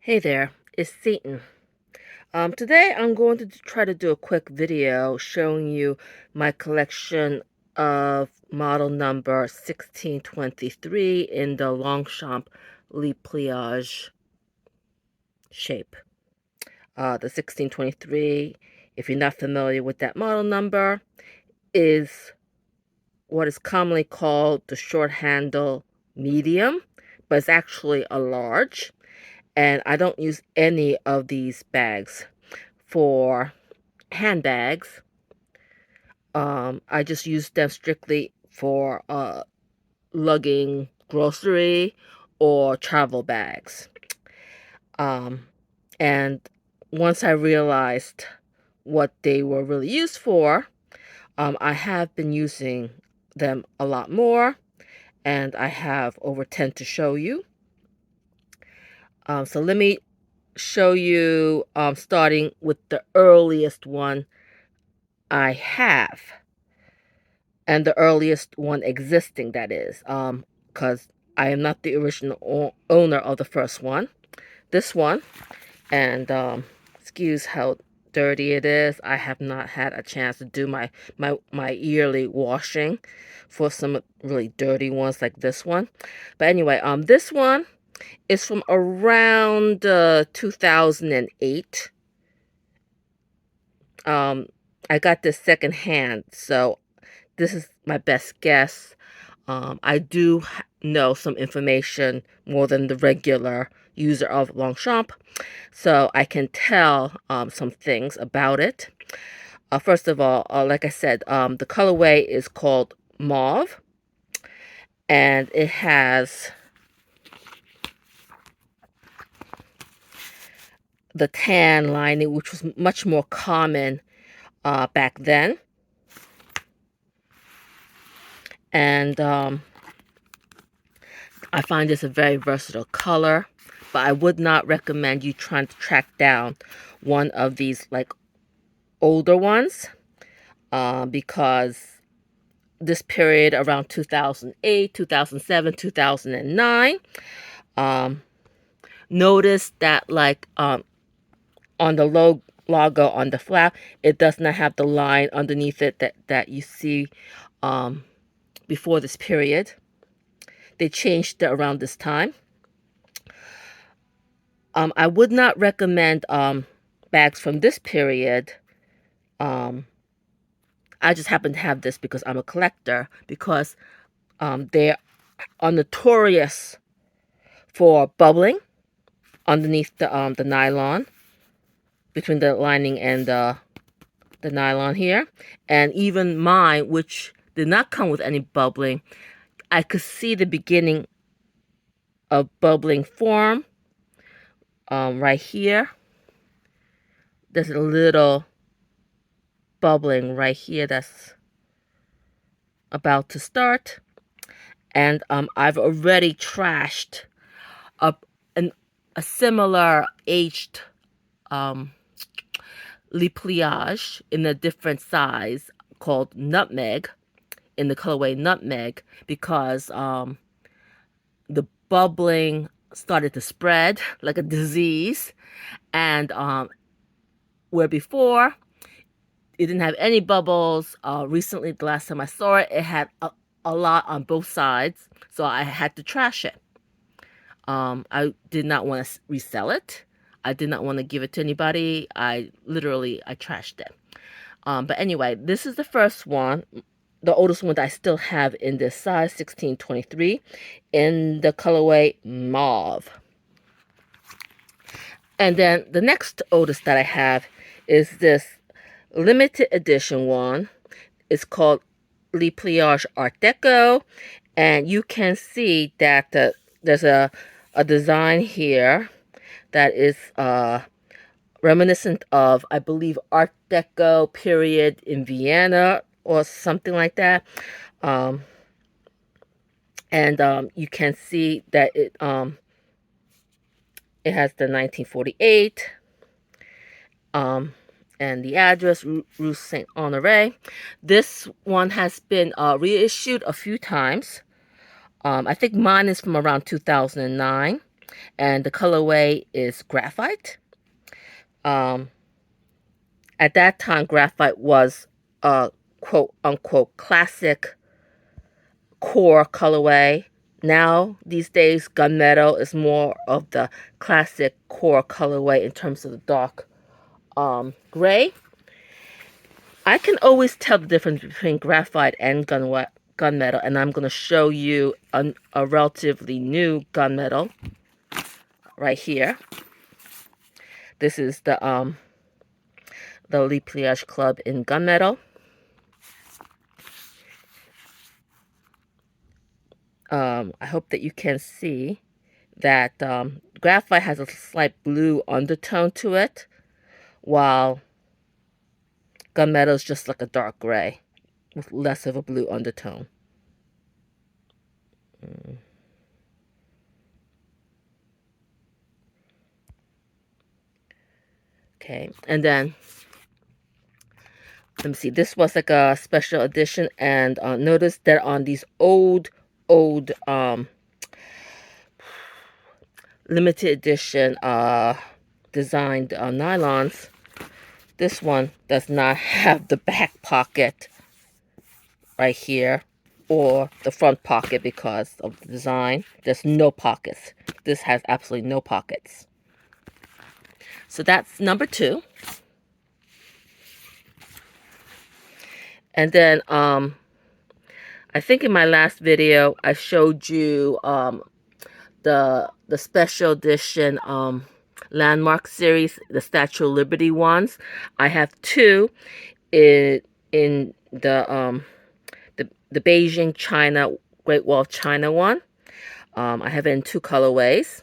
Hey there, it's Seaton. Today I'm going to try to do a quick video showing you my collection of model number 1623 in the Longchamp pliage shape. The 1623, if you're not familiar with that model number, is what is commonly called the short handle medium, but it's actually a large. And I don't use any of these bags for handbags. I just use them strictly for lugging grocery or travel bags. And once I realized what they were really used for, I have been using them a lot more, and I have over 10 to show you. So let me show you starting with the earliest one I have, and the earliest one existing, that is, because I am not the original owner of the first one. This one, and excuse how dirty it is. I have not had a chance to do my yearly washing for some really dirty ones like this one. But anyway, this one is from around 2008. I got this secondhand, so this is my best guess. I do know some information more than the regular user of Longchamp, so I can tell some things about it. First of all, like I said, the colorway is called mauve, and it has the tan lining, which was much more common back then. And I find this a very versatile color, but I would not recommend you trying to track down one of these like older ones because this period around 2008, 2007, 2009, notice that like on the logo on the flap, it does not have the line underneath it that you see before this period. They changed it around this time. I would not recommend bags from this period. I just happen to have this because I'm a collector, because they are notorious for bubbling underneath the nylon, between the lining and the nylon here. And even mine, which did not come with any bubbling, I could see the beginning of bubbling form right here. There's a little bubbling right here that's about to start. And I've already trashed a similar aged pliage in a different size called nutmeg, in the colorway nutmeg, because the bubbling started to spread like a disease. And where before it didn't have any bubbles, recently, the last time I saw it, it had a lot on both sides, so I had to trash it. I did not want to resell it. I did not want to give it to anybody. I trashed it. But anyway, this is the first one, the oldest one that I still have in this size, 1623, in the colorway mauve. And then the next oldest that I have is this limited edition one. It's called pliage Art Deco, and you can see that there's a design here that is reminiscent of, I believe, Art Deco period in Vienna or something like that. And you can see that it has the 1948 and the address, Rue Saint Honoré. This one has been reissued a few times. I think mine is from around 2009. and the colorway is graphite. At that time, graphite was a quote-unquote classic core colorway. Now, these days, gunmetal is more of the classic core colorway in terms of the dark gray. I can always tell the difference between graphite and gunmetal, and I'm going to show you a relatively new gunmetal right here. This is the pliage club in gunmetal. I hope that you can see that graphite has a slight blue undertone to it, while gunmetal is just like a dark gray with less of a blue undertone. Okay, and then let me see. This was like a special edition, and notice that on these old limited edition designed nylons, this one does not have the back pocket right here or the front pocket because of the design. There's no pockets. This has absolutely no pockets. So that's number 2. And then I think in my last video I showed you the special edition Landmark series, the Statue of Liberty ones. I have 2 in the Beijing China Great Wall of China one. I have it in 2 colorways.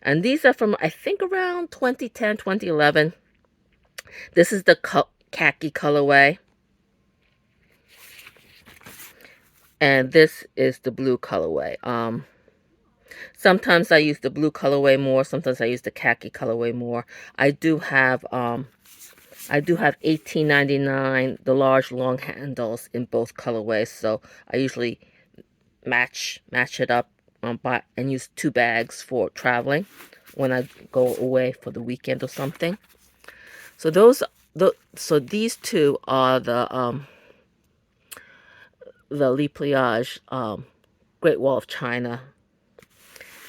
And these are from, I think, around 2010, 2011. This is the khaki colorway. And this is the blue colorway. Sometimes I use the blue colorway more. Sometimes I use the khaki colorway more. I do have $18.99, the large long handles in both colorways. So I usually match it up and use 2 bags for traveling when I go away for the weekend or something. So these 2 are the pliage Great Wall of China,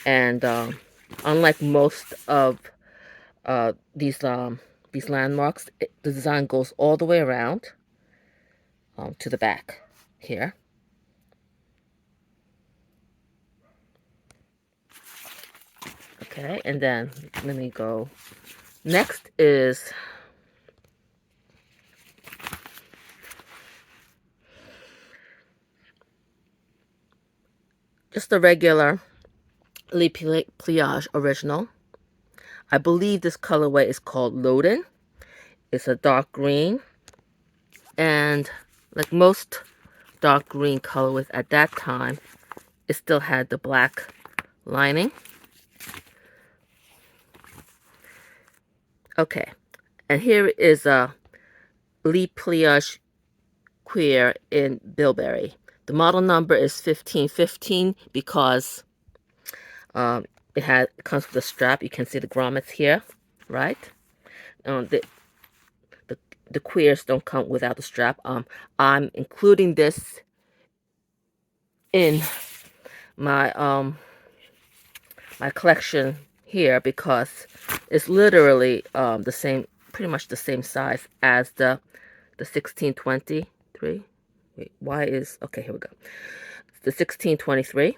and unlike most of these landmarks, the design goes all the way around to the back here. Okay, and then let me go. Next is just the regular pliage original. I believe this colorway is called Loden. It's a dark green, and like most dark green colorways at that time, it still had the black lining. Okay, and here is a pliage cuir in bilberry. The model number is 1515 because it comes with a strap. You can see the grommets here, right? The cuirs don't come without the strap. I'm including this in my my collection here because it's literally the same, pretty much the same size as the 1623. Wait, why is, okay, here we go. It's the 1623,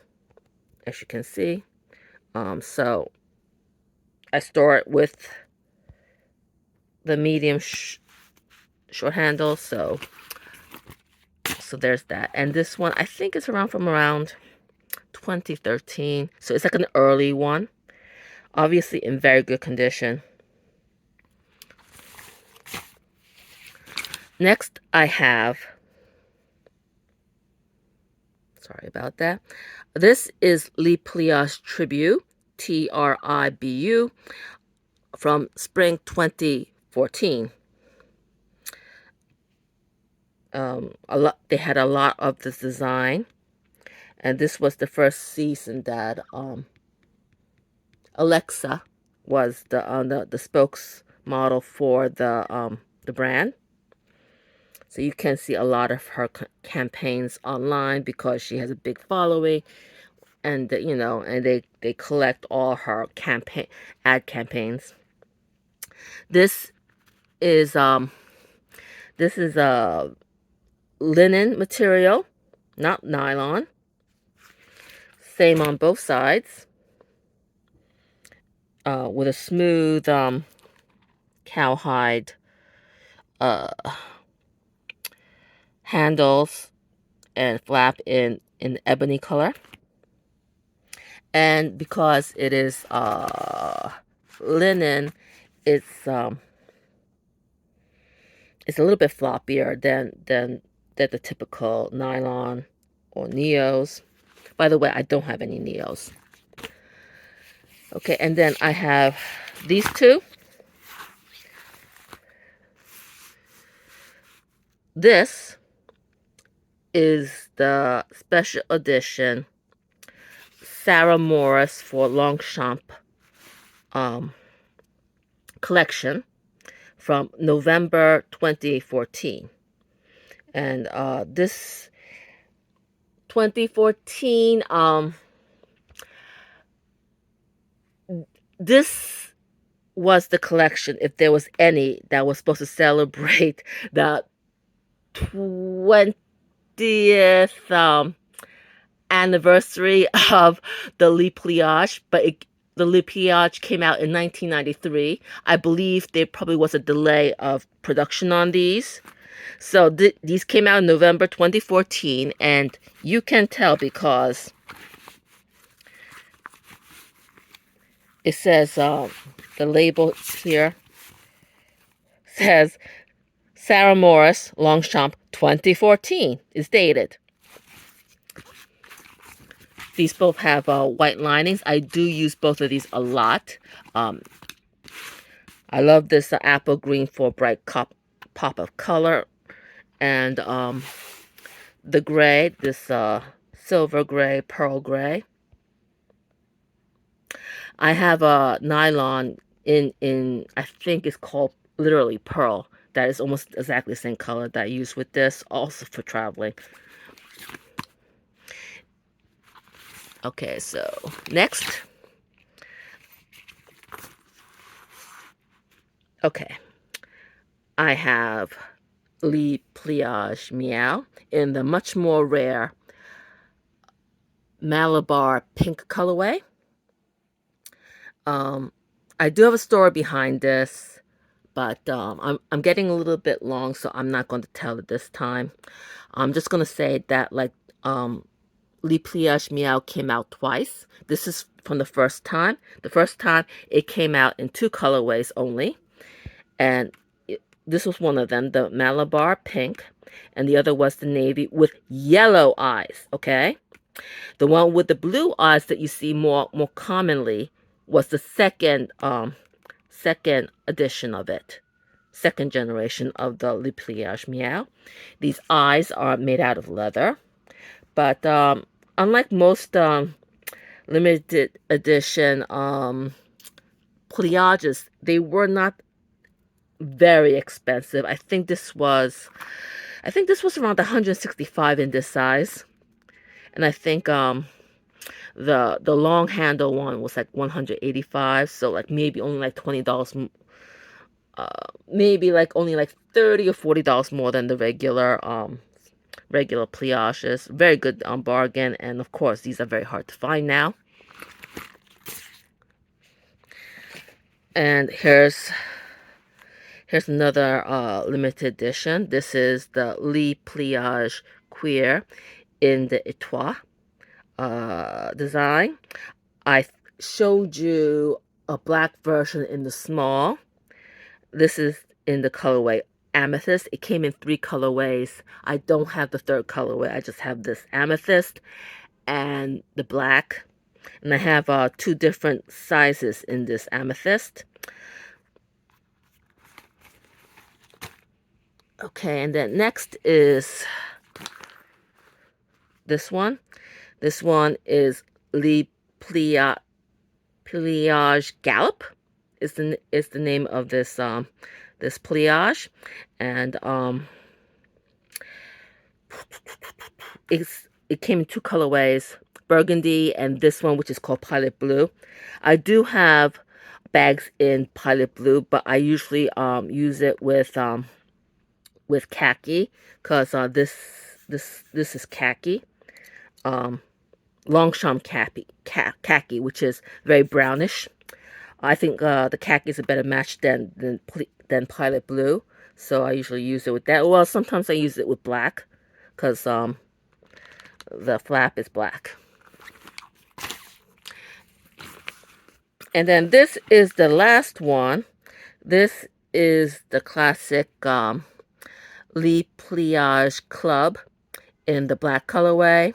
as you can see. So I store it with the medium short handle, so there's that. And this one, I think it's from around 2013, so it's like an early one, obviously in very good condition. Next I have, sorry about that, this is pliage tribu, TRIBU, from spring 2014. They had a lot of this design, and this was the first season that Alexa was the spokesmodel for the brand. So you can see a lot of her campaigns online because she has a big following, and you know, and they collect all her ad campaigns. This is a linen material, not nylon. Same on both sides. With a smooth cowhide handles and flap in ebony color. And because it is linen, it's a little bit floppier than the typical nylon or neos. By the way, I don't have any neos. Okay, and then I have these two. This is the special edition Sarah Morris for Longchamp collection from November 2014. And this 2014, this was the collection, if there was any, that was supposed to celebrate the 20th anniversary of the pliage, but the pliage came out in 1993. I believe there probably was a delay of production on these. So these came out in November 2014, and you can tell because it says, the label here says Sarah Morris Longchamp 2014 is dated. These both have white linings. I do use both of these a lot. I love this apple green for a bright pop of color. And the gray, this silver gray, pearl gray. I have a nylon in I think it's called literally pearl. That is almost exactly the same color that I use with this, also for traveling. Okay, so next. Okay. I have pliage miaou in the much more rare malabar pink colorway. I do have a story behind this, but I'm getting a little bit long, so I'm not going to tell it this time. I'm just going to say that, like, pliage miaou came out twice. This is from the first time. The first time it came out in 2 colorways only, and this was one of them, the malabar pink, and the other was the navy with yellow eyes. Okay, the one with the blue eyes that you see more commonly was the second edition of it, second generation of the pliage miaou. These eyes are made out of leather, but unlike most limited edition pliages, they were not very expensive. I think this was around 165 in this size, and I think the long handle one was like 185. So like maybe only like $20, maybe like only like $30 or $40 more than the regular pliages. Very good bargain, and of course these are very hard to find now. And here's another limited edition. This is the pliage cuir in the etoile design. I showed you a black version in the small. This is in the colorway amethyst. It came in 3 colorways. I don't have the 3rd colorway. I just have this amethyst and the black. And I have 2 different sizes in this amethyst. Okay, and then next is this one. This one is pliage pliage galop is the name of this this pliage, and it came in two colorways, burgundy and this one, which is called pilot blue. I do have bags in pilot blue, but I usually use it with khaki, because this is khaki, Longchamp khaki, which is very brownish. I think the khaki is a better match than pilot blue, so I usually use it with that. Well, sometimes I use it with black, because the flap is black. And then this is the last one. This is the classic Lee Pliage Club in the black colorway.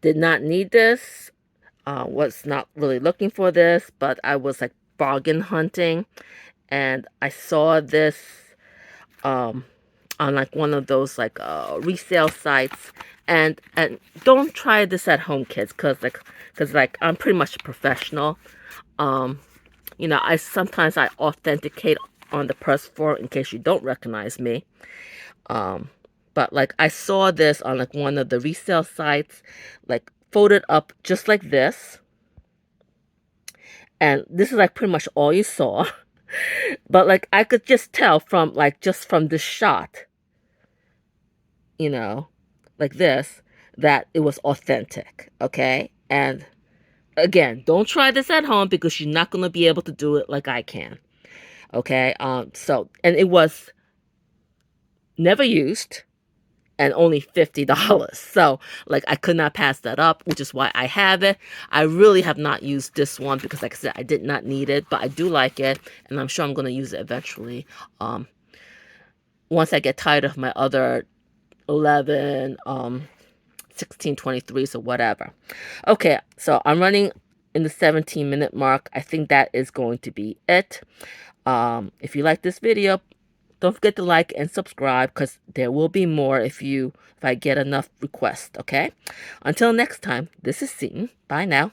Did not need this. Was not really looking for this, but I was like bargain hunting, and I saw this on like one of those like resale sites, and don't try this at home, kids, because I'm pretty much a professional. You know, sometimes I authenticate on the press for in case you don't recognize me. But like I saw this on like one of the resale sites, like folded up just like this, and this is like pretty much all you saw. But like I could just tell from like just from this shot, you know, like this, that it was authentic. Okay, and again, don't try this at home because you're not going to be able to do it like I can. Okay, so, and it was never used and only $50. So, like, I could not pass that up, which is why I have it. I really have not used this one because, like I said, I did not need it, but I do like it, and I'm sure I'm going to use it eventually. Once I get tired of my other 11, 1623s or whatever. Okay, so I'm running in the 17-minute mark. I think that is going to be it. If you like this video, don't forget to like and subscribe, because there will be more if I get enough requests, okay? Until next time, this is Seaton. Bye now.